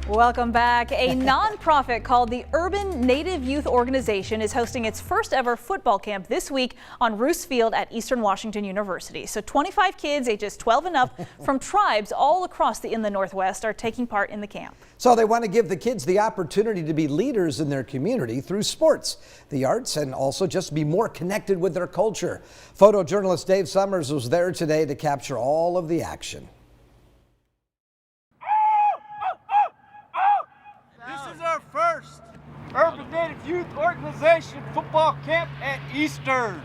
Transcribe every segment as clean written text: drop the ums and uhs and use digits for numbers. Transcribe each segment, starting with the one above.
Welcome back. A nonprofit called the Urban Native Youth Organization is hosting its first ever football camp this week on Roos Field at Eastern Washington University. So 25 kids ages 12 and up from tribes all across the inland Northwest are taking part in the camp. So they want to give the kids the opportunity to be leaders in their community through sports, the arts, and also just be more connected with their culture. Photojournalist Dave Summers was there today to capture all of the action. This is our first Urban Native Youth Organization football camp at Eastern.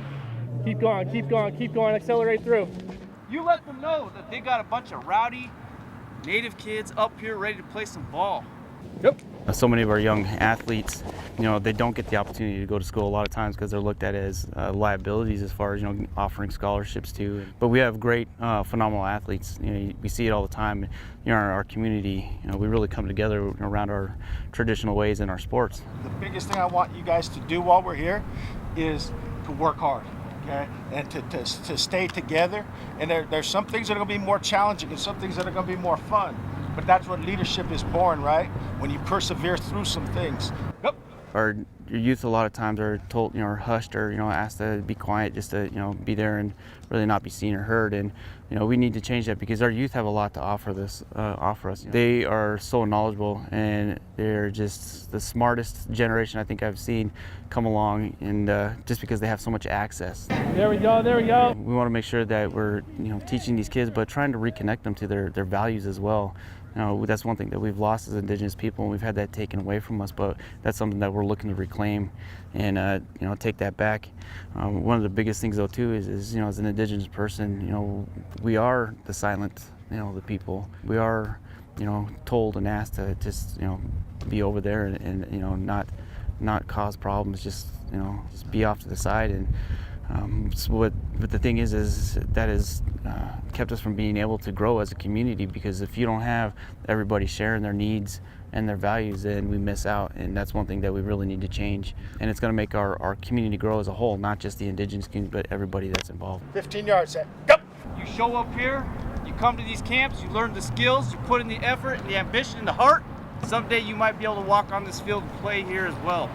Keep going, accelerate through. You let them know that they got a bunch of rowdy Native kids up here ready to play some ball. Yep. So many of our young athletes, they don't get the opportunity to go to school a lot of times because they're looked at as liabilities as far as, offering scholarships to. But we have great, phenomenal athletes. We see it all the time. In our community, we really come together around our traditional ways in our sports. The biggest thing I want you guys to do while we're here is to work hard. Okay, and to stay together. And there's some things that are going to be more challenging and some things that are going to be more fun. But that's what leadership is born, right? When you persevere through some things. Yep. Our youth a lot of times are told, or hushed, or asked to be quiet, just to be there and really not be seen or heard. And we need to change that because our youth have a lot to offer us. They are so knowledgeable, and they're just the smartest generation I think I've seen come along, and just because they have so much access. There we go. We want to make sure that we're teaching these kids, but trying to reconnect them to their values as well. That's one thing that we've lost as Indigenous people, and we've had that taken away from us, but that's something that we're looking to reclaim and take that back. One of the biggest things though too is as an Indigenous person, we are the silent, the people. We are, told and asked to just, be over there and not cause problems, just be off to the side. And but the thing is that has kept us from being able to grow as a community, because if you don't have everybody sharing their needs and their values, then we miss out, and that's one thing that we really need to change. And it's going to make our community grow as a whole, not just the Indigenous community, but everybody that's involved. 15 yards set. Go! You show up here, you come to these camps, you learn the skills, you put in the effort and the ambition and the heart. Someday you might be able to walk on this field and play here as well.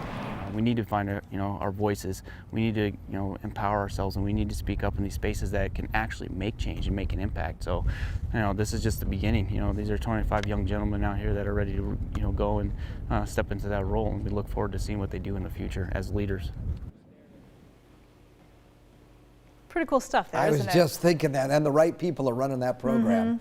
We need to find our voices. We need to empower ourselves, and we need to speak up in these spaces that can actually make change and make an impact. So this is just the beginning. These are 25 young gentlemen out here that are ready to go and step into that role, and we look forward to seeing what they do in the future as leaders. Pretty cool stuff there, I was isn't it? just thinking that, and the right people are running that program.